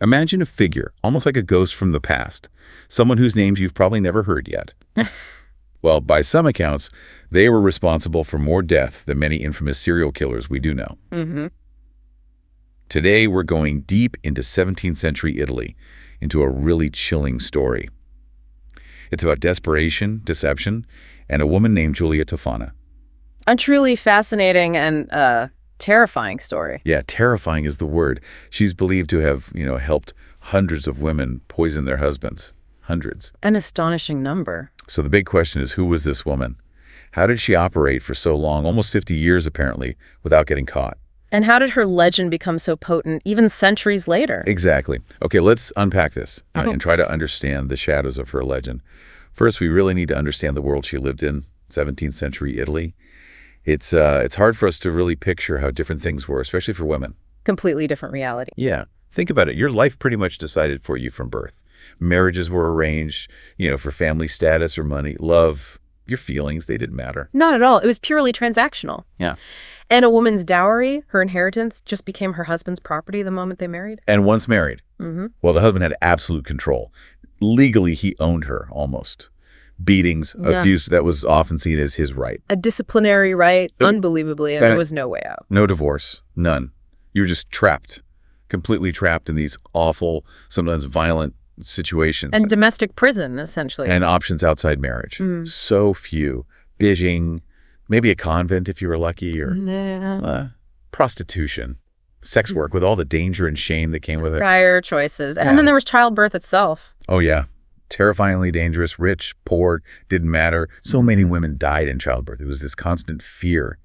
Imagine a figure, almost like a ghost from the past, someone whose names you've probably never heard yet. Well, by some accounts, they were responsible for more death than many infamous serial killers we do know. Mm-hmm. Today, we're going deep into 17th century Italy, into a really chilling story. It's about desperation, deception, and a woman named Giulia Tofana. A truly fascinating and terrifying story. Yeah, terrifying is the word. She's believed to have, helped hundreds of women poison their husbands. Hundreds. An astonishing number. So the big question is, who was this woman? How did she operate for so long, almost 50 years apparently, without getting caught? And how did her legend become so potent even centuries later? Exactly. Okay, let's unpack this and try to understand the shadows of her legend. First, we really need to understand the world she lived in, 17th century Italy. It's hard for us to really picture how different things were, especially for women. Completely different reality. Yeah. Think about it. Your life pretty much decided for you from birth. Marriages were arranged, for family status or money, love, your feelings, they didn't matter. Not at all. It was purely transactional. Yeah. And a woman's dowry, her inheritance, just became her husband's property the moment they married. And once married, Mm-hmm. well, the husband had absolute control. Legally, he owned her almost. Beatings, abuse, that was often seen as his right. A disciplinary right, unbelievably, and there was no way out. No divorce, none. You were just trapped, completely trapped in these awful, sometimes violent situations. And domestic prison, essentially. And options outside marriage. So few. Bitching, maybe a convent if you were lucky, or prostitution, sex work with all the danger and shame that came with it. Prior choices. And then there was childbirth itself. Oh, yeah. Terrifyingly dangerous, rich, poor, didn't matter. So many women died in childbirth. It was this constant fear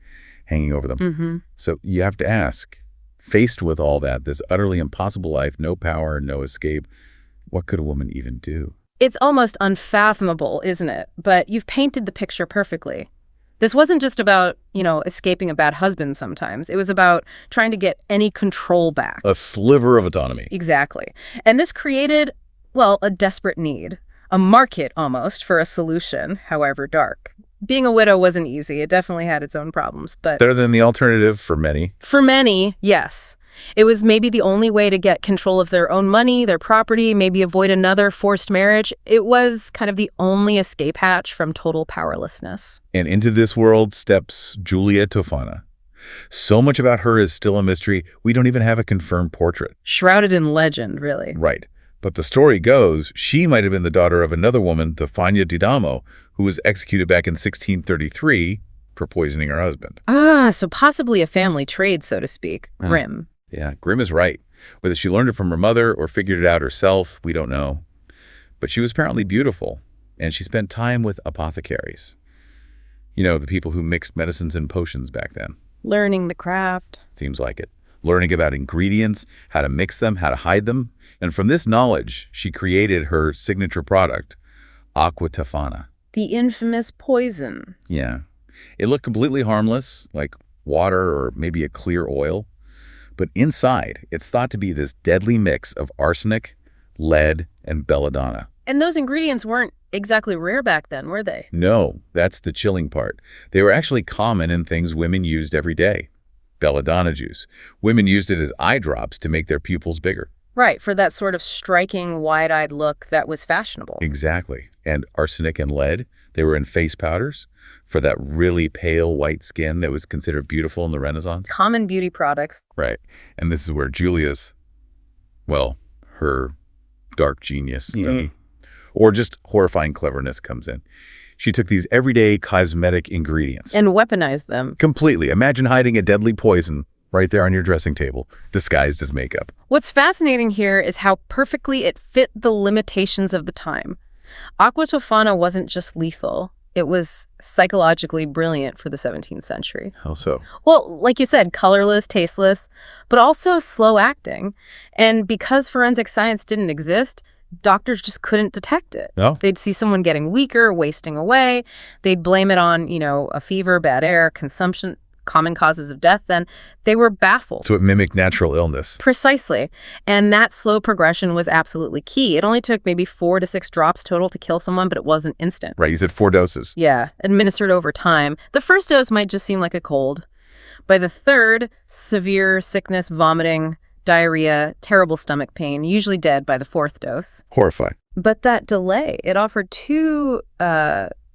hanging over them. Mm-hmm. So you have to ask, faced with all that, this utterly impossible life, no power, no escape, what could a woman even do? It's almost unfathomable, isn't it? But you've painted the picture perfectly. This wasn't just about, escaping a bad husband sometimes. It was about trying to get any control back. A sliver of autonomy. Exactly. And this created, a desperate need. A market, almost, for a solution, however dark. Being a widow wasn't easy. It definitely had its own problems, but... Better than the alternative for many. For many, yes. It was maybe the only way to get control of their own money, their property, maybe avoid another forced marriage. It was kind of the only escape hatch from total powerlessness. And into this world steps Giulia Tofana. So much about her is still a mystery, we don't even have a confirmed portrait. Shrouded in legend, really. Right. But the story goes, she might have been the daughter of another woman, Tofana d'Adamo, who was executed back in 1633 for poisoning her husband. So possibly a family trade, so to speak. Grim. Yeah, grim is right. Whether she learned it from her mother or figured it out herself, we don't know. But she was apparently beautiful, and she spent time with apothecaries. The people who mixed medicines and potions back then. Learning the craft. Seems like it. Learning about ingredients, how to mix them, how to hide them. And from this knowledge, she created her signature product, Aqua Tofana. The infamous poison. Yeah. It looked completely harmless, like water or maybe a clear oil. But inside, it's thought to be this deadly mix of arsenic, lead, and belladonna. And those ingredients weren't exactly rare back then, were they? No, that's the chilling part. They were actually common in things women used every day. Belladonna juice. Women used it as eye drops to make their pupils bigger. Right, for that sort of striking, wide-eyed look that was fashionable. Exactly. And arsenic and lead, they were in face powders for that really pale white skin that was considered beautiful in the Renaissance. Common beauty products. Right. And this is where Giulia's, her dark genius or just horrifying cleverness comes in. She took these everyday cosmetic ingredients. And weaponized them. Completely. Imagine hiding a deadly poison right there on your dressing table, disguised as makeup. What's fascinating here is how perfectly it fit the limitations of the time. Aqua Tofana wasn't just lethal. It was psychologically brilliant for the 17th century. How so? Well, like you said, colorless, tasteless, but also slow acting. And because forensic science didn't exist, doctors just couldn't detect it. No? They'd see someone getting weaker, wasting away. They'd blame it on, a fever, bad air, consumption, common causes of death. Then they were baffled. So it mimicked natural illness. Precisely. And that slow progression was absolutely key. It only took maybe 4 to 6 drops total to kill someone, but it wasn't instant. Right, you said 4 doses. Yeah, administered over time. The first dose might just seem like a cold. By the third, severe sickness, vomiting, diarrhea, terrible stomach pain, usually dead by the 4th dose. Horrifying. But that delay, it offered two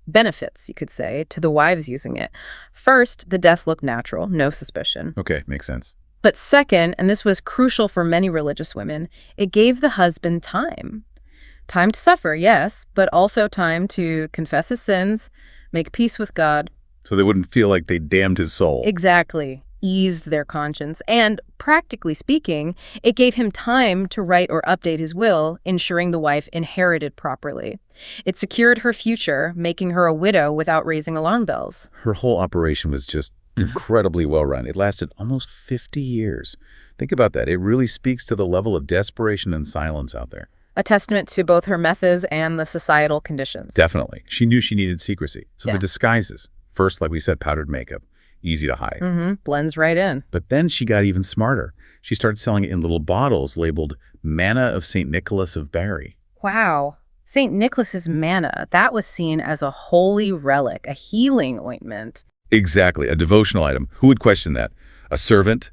benefits, you could say, to the wives using it. First, the death looked natural, no suspicion. Okay, makes sense. But second, and this was crucial for many religious women, it gave the husband time. Time to suffer, yes, but also time to confess his sins, make peace with God. So they wouldn't feel like they damned his soul. Exactly. Eased their conscience. And practically speaking, it gave him time to write or update his will, ensuring the wife inherited properly. It secured her future, making her a widow without raising alarm bells. Her whole operation was just incredibly well run. It lasted almost 50 years. Think about that. It really speaks to the level of desperation and silence out there. A testament to both her methods and the societal conditions. Definitely. She knew she needed secrecy. So Yeah. the disguises, first, like we said, powdered makeup, easy to hide. Blends right in. But then she got even smarter. She started selling it in little bottles labeled Manna of St. Nicholas of Bari. Wow. St. Nicholas's manna, that was seen as a holy relic, a healing ointment. Exactly, a devotional item. Who would question that? A servant?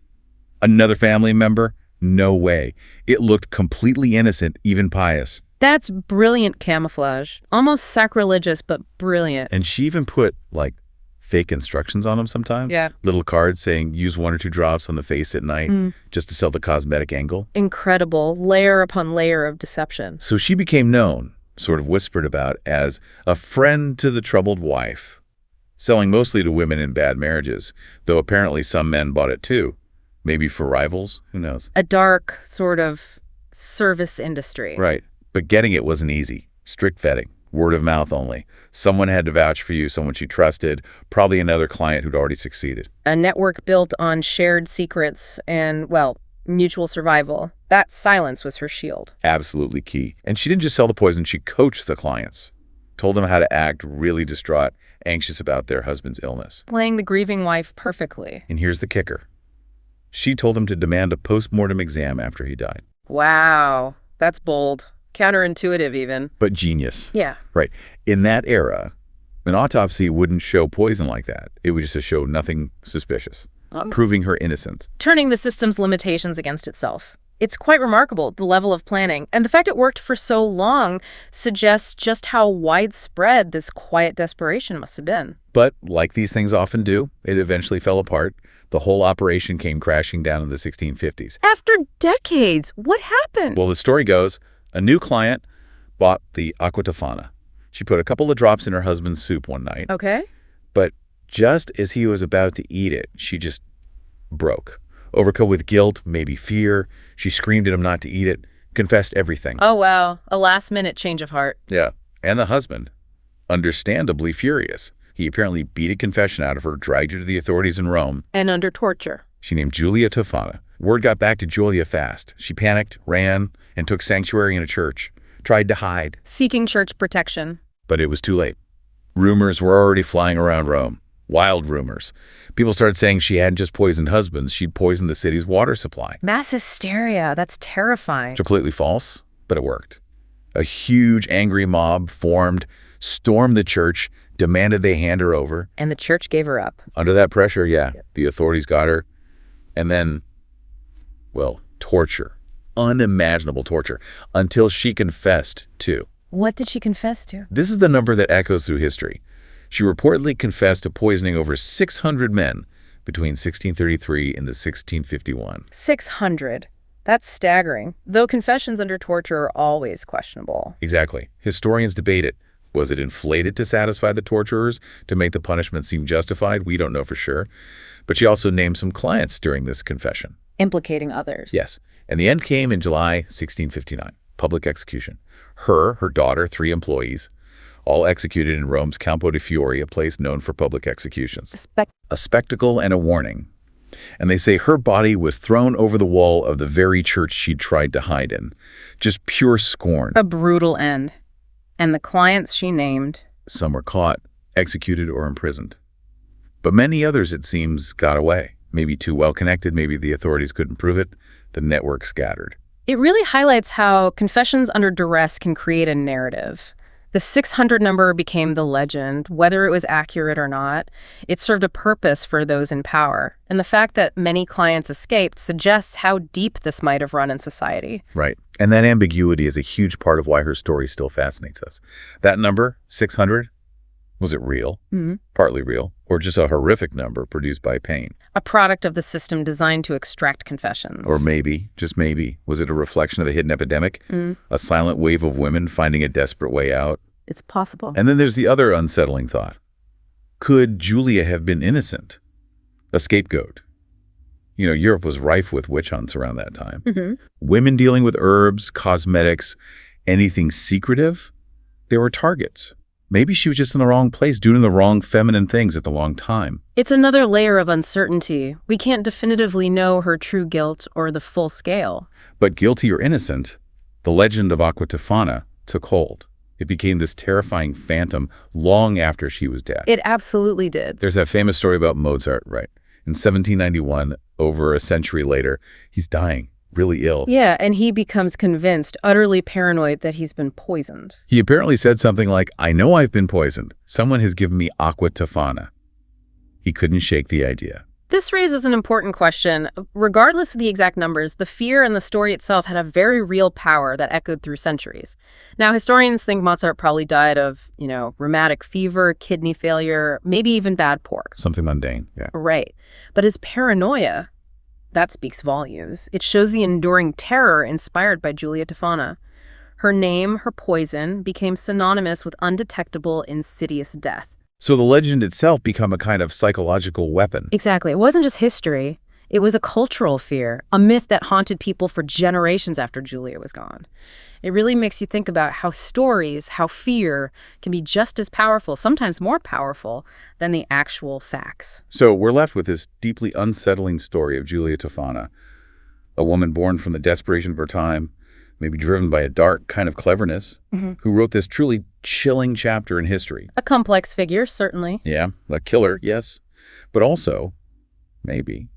Another family member? No way. It looked completely innocent, even pious. That's brilliant camouflage. Almost sacrilegious, but brilliant. And she even put, like, fake instructions on them sometimes. Yeah. Little cards saying use 1 or 2 drops on the face at night just to sell the cosmetic angle. Incredible. Layer upon layer of deception. So she became known, sort of whispered about, as a friend to the troubled wife, selling mostly to women in bad marriages, though apparently some men bought it too. Maybe for rivals, who knows? A dark sort of service industry. Right. But getting it wasn't easy. Strict vetting. Word of mouth only. Someone had to vouch for you, someone she trusted, probably another client who'd already succeeded. A network built on shared secrets and, well, mutual survival. That silence was her shield. Absolutely key. And she didn't just sell the poison, she coached the clients. Told them how to act really distraught, anxious about their husband's illness. Playing the grieving wife perfectly. And here's the kicker. She told them to demand a post-mortem exam after he died. Wow. That's bold. Counterintuitive, even. But genius. Yeah. Right. In that era, an autopsy wouldn't show poison like that. It would just show nothing suspicious, proving her innocence. Turning the system's limitations against itself. It's quite remarkable, the level of planning. And the fact it worked for so long suggests just how widespread this quiet desperation must have been. But like these things often do, it eventually fell apart. The whole operation came crashing down in the 1650s. After decades, what happened? Well, the story goes, a new client bought the Aqua Tofana. She put a couple of drops in her husband's soup one night. Okay. But just as he was about to eat it, she just broke. Overcome with guilt, maybe fear, she screamed at him not to eat it, confessed everything. Oh, wow. A last-minute change of heart. Yeah. And the husband, understandably furious. He apparently beat a confession out of her, dragged her to the authorities in Rome. And under torture. She named Giulia Tofana. Word got back to Giulia fast. She panicked, ran, and took sanctuary in a church. Tried to hide. Seeking church protection. But it was too late. Rumors were already flying around Rome. Wild rumors. People started saying she hadn't just poisoned husbands, she'd poisoned the city's water supply. Mass hysteria. That's terrifying. Completely false, but it worked. A huge, angry mob formed, stormed the church, demanded they hand her over. And the church gave her up. Under that pressure, yeah, the authorities got her. And then, well, torture. Unimaginable torture. Until she confessed, too. What did she confess to? This is the number that echoes through history. She reportedly confessed to poisoning over 600 men between 1633 and the 1651. 600. That's staggering. Though confessions under torture are always questionable. Exactly. Historians debate it. Was it inflated to satisfy the torturers, to make the punishment seem justified? We don't know for sure. But she also named some clients during this confession. Implicating others. Yes. And the end came in July 1659. Public execution. Her daughter, 3 employees, all executed in Rome's Campo di Fiori, a place known for public executions. A spectacle and a warning. And they say her body was thrown over the wall of the very church she'd tried to hide in. Just pure scorn. A brutal end. And the clients she named. Some were caught, executed, or imprisoned. But many others, it seems, got away. Maybe too well connected, maybe the authorities couldn't prove it. The network scattered. It really highlights how confessions under duress can create a narrative. The 600 number became the legend. Whether it was accurate or not, it served a purpose for those in power. And the fact that many clients escaped suggests how deep this might have run in society. Right. And that ambiguity is a huge part of why her story still fascinates us. That number, 600, was it real? Partly real? Or just a horrific number produced by pain? A product of the system designed to extract confessions. Or maybe, just maybe, was it a reflection of a hidden epidemic? A silent wave of women finding a desperate way out? It's possible. And then there's the other unsettling thought. Could Giulia have been innocent? A scapegoat? You know, Europe was rife with witch hunts around that time. Women dealing with herbs, cosmetics, anything secretive, they were targets. Maybe she was just in the wrong place, doing the wrong feminine things at the wrong time. It's another layer of uncertainty. We can't definitively know her true guilt or the full scale. But guilty or innocent, the legend of Aqua Tofana took hold. It became this terrifying phantom long after she was dead. It absolutely did. There's that famous story about Mozart, right? In 1791, over a century later, he's dying, really ill. Yeah, and he becomes convinced, utterly paranoid, that he's been poisoned. He apparently said something like, "I know I've been poisoned. Someone has given me Aqua Tofana." He couldn't shake the idea. This raises an important question. Regardless of the exact numbers, the fear and the story itself had a very real power that echoed through centuries. Now, historians think Mozart probably died of, rheumatic fever, kidney failure, maybe even bad pork. Something mundane, yeah. Right. But his paranoia, that speaks volumes. It shows the enduring terror inspired by Giulia Tofana. Her name, her poison, became synonymous with undetectable, insidious death. So the legend itself became a kind of psychological weapon. Exactly. It wasn't just history. It was a cultural fear, a myth that haunted people for generations after Giulia was gone. It really makes you think about how stories, how fear can be just as powerful, sometimes more powerful, than the actual facts. So we're left with this deeply unsettling story of Giulia Tofana, a woman born from the desperation of her time, maybe driven by a dark kind of cleverness, who wrote this truly chilling chapter in history. A complex figure, certainly. Yeah, a killer, yes, but also, maybe,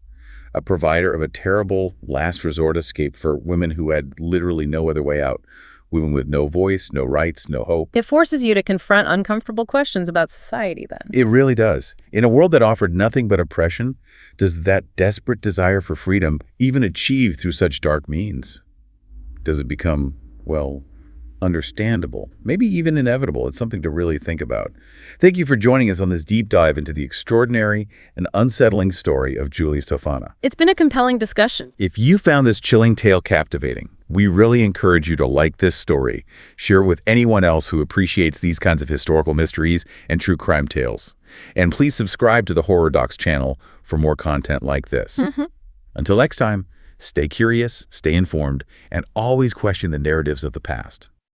a provider of a terrible last resort escape for women who had literally no other way out, women with no voice, no rights, no hope. It forces you to confront uncomfortable questions about society, then. It really does. In a world that offered nothing but oppression, does that desperate desire for freedom even achieve through such dark means? Does it become, understandable, maybe even inevitable? It's something to really think about. Thank you for joining us on this deep dive into the extraordinary and unsettling story of Giulia Tofana. It's been a compelling discussion. If you found this chilling tale captivating, we really encourage you to like this story, share it with anyone else who appreciates these kinds of historical mysteries and true crime tales. And please subscribe to the Horror Docs channel for more content like this. Until next time, stay curious, stay informed, and always question the narratives of the past.